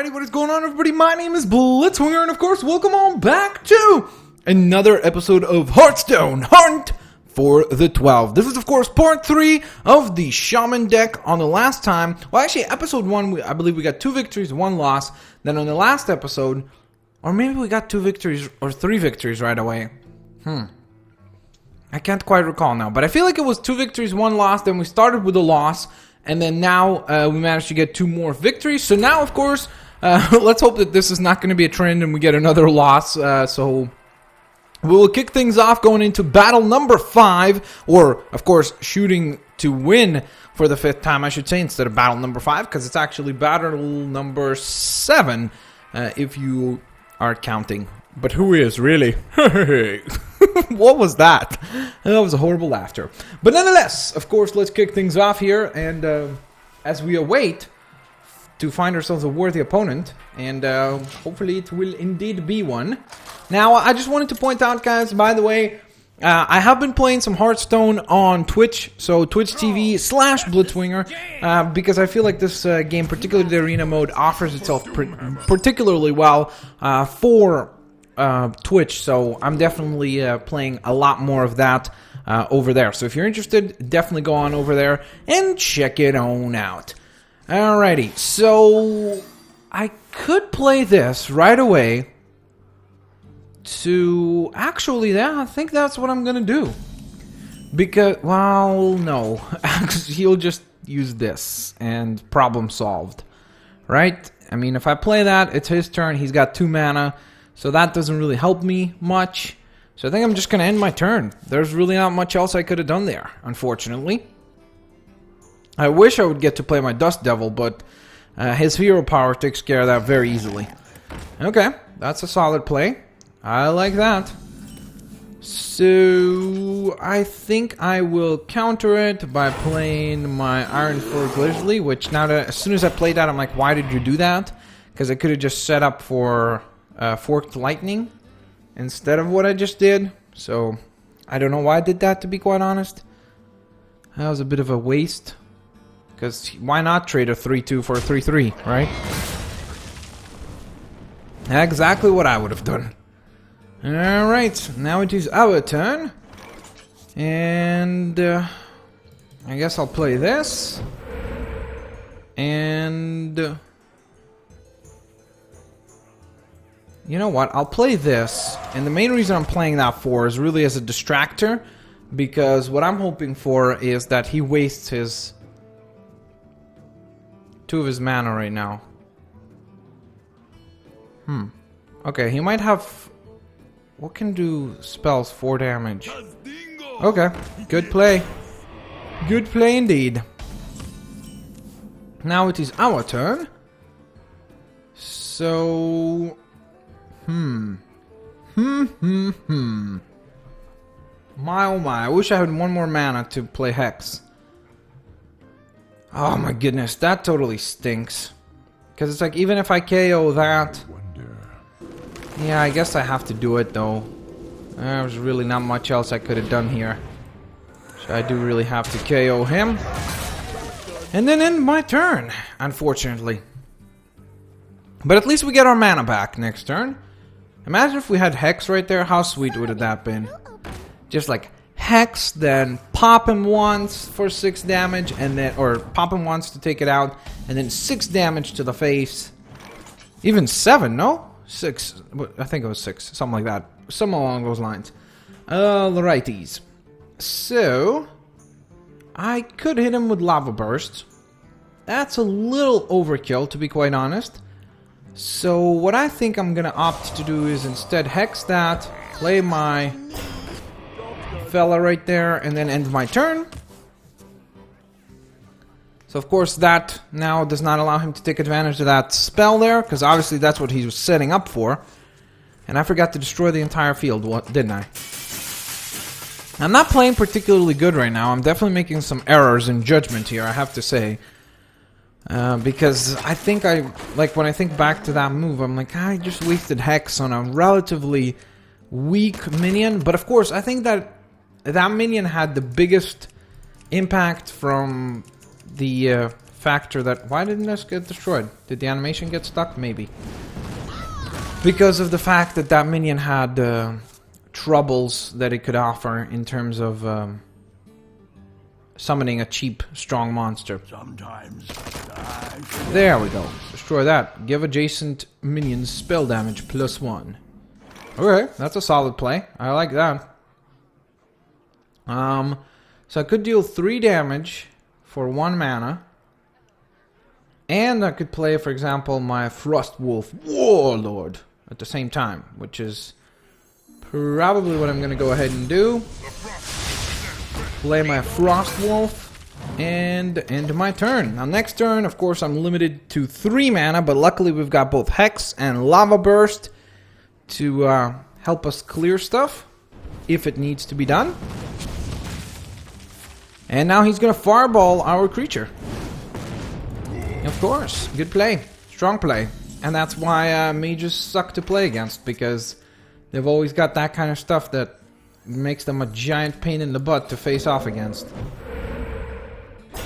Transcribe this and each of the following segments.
Alrighty, what is going on, everybody? My name is Blitzwinger, and of course, welcome on back to another episode of Hearthstone Hunt for the 12. This is, of course, part 3 of the Shaman deck. On the last time, well, actually, episode 1, I believe we got 2 victories, 1 loss. Then on the last episode, or maybe we got 2 victories or 3 victories right away. I can't quite recall now, but I feel like it was 2 victories, 1 loss. Then we started with a loss. And then now we managed to get 2 more victories. So now, of course, let's hope that this is not going to be a trend and we get another loss. So we will kick things off going into battle number 5. Or, of course, shooting to win for the 5th time, I should say, instead of battle number 5. Because it's actually battle number 7, if you are counting. But who is, really? What was that? That was a horrible laughter. But nonetheless, of course, let's kick things off here. And as we await to find ourselves a worthy opponent. And hopefully it will indeed be one. Now, I just wanted to point out, guys, by the way, I have been playing some Hearthstone on Twitch. So Twitch TV/Blitzwinger. Because I feel like this game, particularly the arena mode, offers itself particularly well for Twitch, so I'm definitely playing a lot more of that over there. So if you're interested, definitely go on over there and check it on out. Alrighty, so I could play this right away to actually, I think that's what I'm gonna do. Because, well, no, he'll just use this and problem solved, right? I mean, if I play that, it's his turn. He's got 2 mana. So that doesn't really help me much. So I think I'm just going to end my turn. There's really not much else I could have done there, unfortunately. I wish I would get to play my Dust Devil, but his hero power takes care of that very easily. Okay, that's a solid play. I like that. So I think I will counter it by playing my Ironforge Grizzly, which now that, as soon as I played that, I'm like, why did you do that? Because I could have just set up for Forked Lightning instead of what I just did. So I don't know why I did that, to be quite honest. That was a bit of a waste, because why not trade a 3-2 for a 3-3, right? Exactly what I would have done. Alright, now it is our turn. And I guess I'll play this. And you know what? I'll play this. And the main reason I'm playing that for is really as a distractor. Because what I'm hoping for is that he wastes his 2 of his mana right now. Okay, he might have... What can do spells 4 damage? Okay, good play. Good play indeed. Now it is our turn. So... My oh my, I wish I had 1 more mana to play Hex. Oh my goodness, that totally stinks. Because it's like, even if I KO that... Yeah, I guess I have to do it though. There's really not much else I could have done here. So I do really have to KO him. And then end my turn, unfortunately. But at least we get our mana back next turn. Imagine if we had Hex right there, how sweet would have that been? Just like Hex, then pop him once for 6 damage, and then, or pop him once to take it out, and then 6 damage to the face. Even 7, no? 6, I think it was 6, something like that. Something along those lines. Alrighties. So, I could hit him with Lava Burst. That's a little overkill, to be quite honest. So what I think I'm gonna opt to do is instead Hex that, play my fella right there, and then end my turn. So of course that now does not allow him to take advantage of that spell there, because obviously that's what he was setting up for. And I forgot to destroy the entire field, didn't I? I'm not playing particularly good right now. I'm definitely making some errors in judgment here, I have to say. Because I think when I think back to that move, I'm like, I just wasted Hex on a relatively weak minion. But of course, I think that that minion had the biggest impact from the factor that... Why didn't this get destroyed? Did the animation get stuck? Maybe. Because of the fact that that minion had troubles that it could offer in terms of summoning a cheap, strong monster. Sometimes There we go. Destroy that. Give adjacent minions spell damage +1. Okay, that's a solid play. I like that. So I could deal 3 damage for 1 mana. And I could play, for example, my Frost Wolf Warlord at the same time, which is probably what I'm going to go ahead and do. Play my Frost Wolf and end my turn. Now next turn, of course, I'm limited to 3 mana, but luckily we've got both Hex and Lava Burst to help us clear stuff if it needs to be done. And now he's going to fireball our creature. Of course, good play, strong play. And that's why mages suck to play against, because they've always got that kind of stuff that makes them a giant pain in the butt to face off against.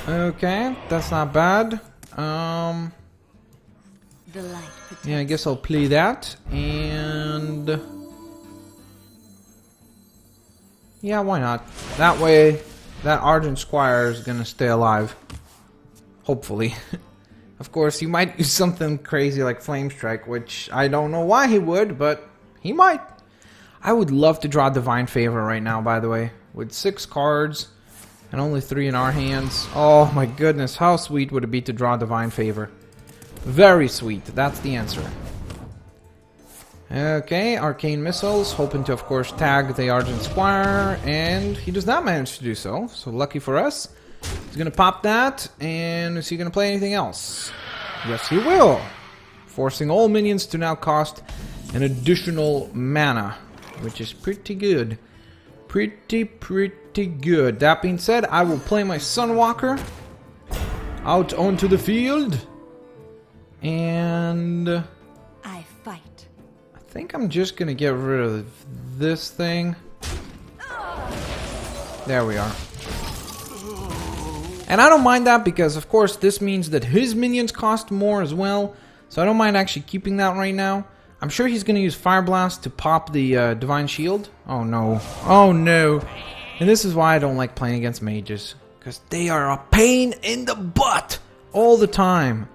Okay, that's not bad. Yeah, I guess I'll play that. And yeah, why not? That way, that Argent Squire is gonna stay alive. Hopefully. Of course, he might do something crazy like Flame Strike, which I don't know why he would, but he might. I would love to draw Divine Favor right now, by the way. With 6 cards and only 3 in our hands. Oh my goodness, how sweet would it be to draw Divine Favor? Very sweet, that's the answer. Okay, Arcane Missiles, hoping to, of course, tag the Argent Squire, and he does not manage to do so, so lucky for us. He's gonna pop that, and is he gonna play anything else? Yes, he will! Forcing all minions to now cost an additional mana, which is pretty good. Pretty good. That being said, I will play my Sunwalker out onto the field, and I fight. I think I'm just gonna get rid of this thing. There we are. And I don't mind that because, of course, this means that his minions cost more as well. So I don't mind actually keeping that right now. I'm sure he's going to use Fire Blast to pop the Divine Shield. Oh no. Oh no. And this is why I don't like playing against mages. Because they are a pain in the butt all the time.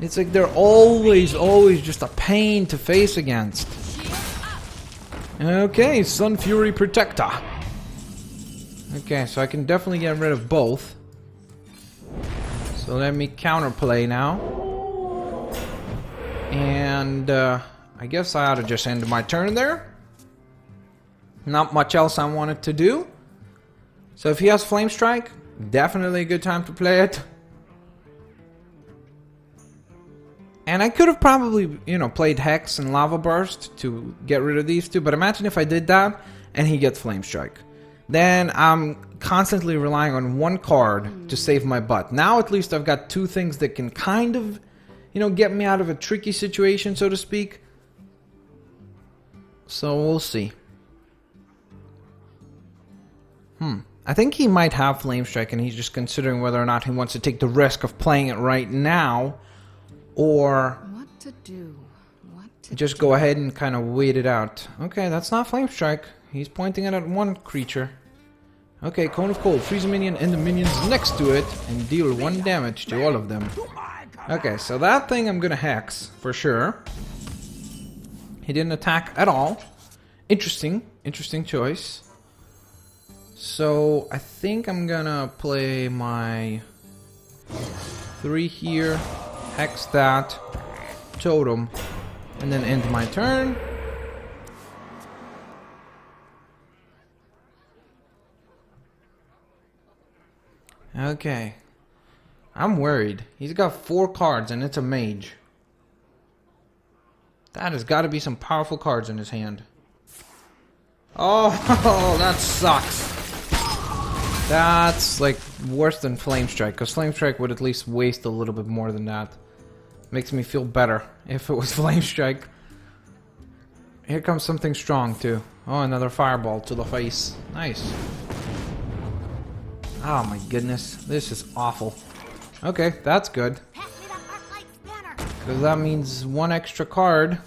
It's like they're always just a pain to face against. Okay, Sun Fury Protector. Okay, so I can definitely get rid of both. So let me counterplay now. And I guess I ought to just end my turn there. Not much else I wanted to do. So if he has Flame Strike, definitely a good time to play it. And I could have probably, you know, played Hex and Lava Burst to get rid of these two. But imagine if I did that and he gets Flame Strike. Then I'm constantly relying on 1 card to save my butt. Now at least I've got 2 things that can kind of, you know, get me out of a tricky situation, so to speak. So we'll see. I think he might have Flame Strike and he's just considering whether or not he wants to take the risk of playing it right now. Or What to do? Just go ahead and kind of wait it out. Okay, that's not Flame Strike. He's pointing it at 1 creature. Okay, Cone of Cold. Freeze a minion and the minions next to it and deal 1 damage to all of them. Okay, so that thing I'm gonna Hex for sure. He didn't attack at all. Interesting choice. So I think I'm gonna play my 3 here, Hex that, Totem, and then end my turn. Okay. I'm worried. He's got 4 cards and it's a mage. That has got to be some powerful cards in his hand. Oh, that sucks. That's like worse than Flame Strike, because Flame Strike would at least waste a little bit more than that. Makes me feel better if it was Flame Strike. Here comes something strong too. Oh, another fireball to the face. Nice. Oh my goodness, this is awful. Okay, that's good. Pass me that arc-light spanner. Because that means one extra card.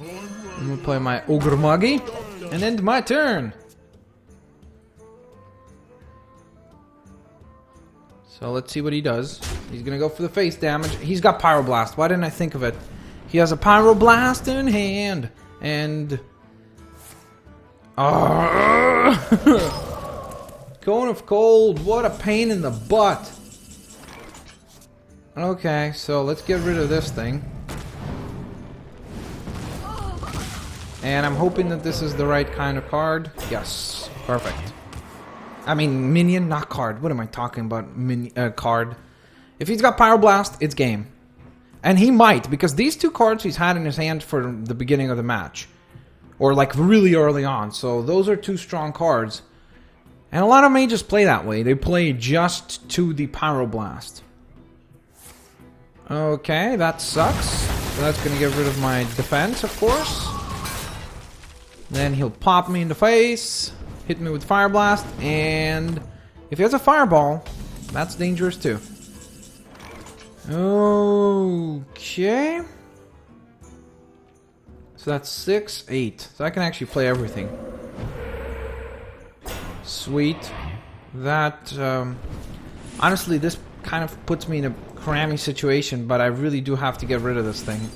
I'm gonna play my Ogre Muggy. And end my turn. So let's see what he does. He's gonna go for the face damage. He's got Pyroblast. Why didn't I think of it? He has a Pyroblast in hand. And... Cone of Cold. What a pain in the butt. Okay, so let's get rid of this thing. And I'm hoping that this is the right kind of card. Yes, perfect. I mean, minion, not card. What am I talking about? Card. If he's got Pyroblast, it's game. And he might, because these two cards he's had in his hand for the beginning of the match. Or like really early on. So those are two strong cards. And a lot of mages play that way. They play just to the Pyroblast. Okay, that sucks. So that's going to get rid of my defense, of course. Then he'll pop me in the face, hit me with Fire Blast, and if he has a Fireball, that's dangerous too. Okay. So that's 6, 8. So I can actually play everything. Sweet. That, honestly, this kind of puts me in a crammy situation, but I really do have to get rid of this thing.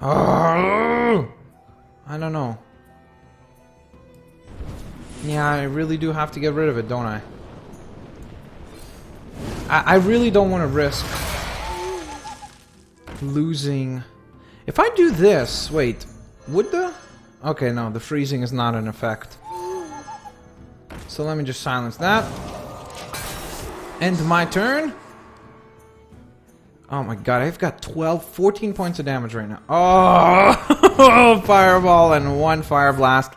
Oh! I don't know. Yeah, I really do have to get rid of it, don't I? I really don't want to risk losing. If I do this, wait, would the... Okay, no, the freezing is not an effect. So let me just silence that. End my turn. Oh my god, I've got 14 points of damage right now. Oh, Fireball and 1 Fire Blast.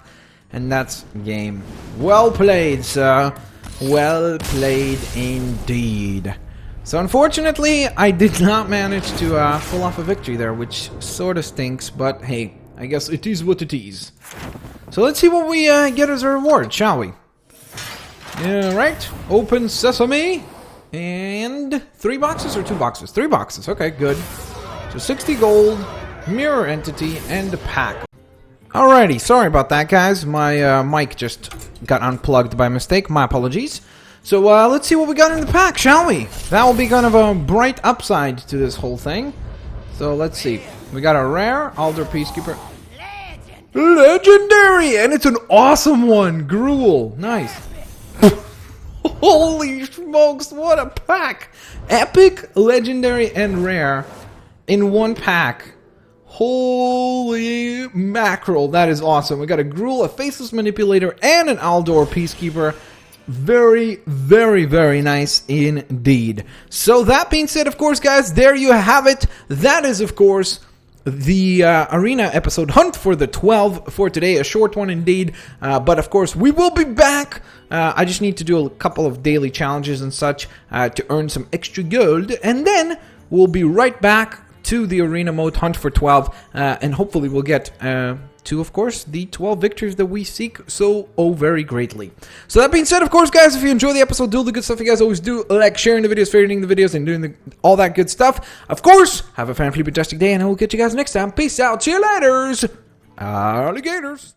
And that's game. Well played, sir. Well played indeed. So unfortunately, I did not manage to pull off a victory there, which sort of stinks, but hey, I guess it is what it is. So let's see what we get as a reward, shall we? Yeah, right. Open sesame. And 3 boxes or 2 boxes? 3 boxes. Okay, good. So 60 gold, mirror entity, and a pack. Alrighty, sorry about that, guys. My mic just got unplugged by mistake. My apologies. So let's see what we got in the pack, shall we? That will be kind of a bright upside to this whole thing. So let's see. We got a rare Alder Peacekeeper. Legendary! And it's an awesome one. Gruel. Nice. Holy smokes, what a pack! Epic, legendary, and rare in one pack. Holy mackerel, that is awesome. We got a Gruel, a Faceless Manipulator, and an Aldor Peacekeeper. Very, very, very nice indeed. So that being said, of course, guys, there you have it. That is, of course, the arena episode Hunt for the 12 for today. A short one indeed, but of course we will be back. I just need to do a couple of daily challenges and such to earn some extra gold, and then we'll be right back to the arena mode Hunt for 12, and hopefully we'll get to, of course, the 12 victories that we seek so very greatly. So that being said, of course, guys, if you enjoy the episode, do the good stuff you guys always do, like sharing the videos, favoriting the videos, and doing all that good stuff. Of course, have a fan-fantastic day, and I will catch you guys next time. Peace out. See you later, alligators.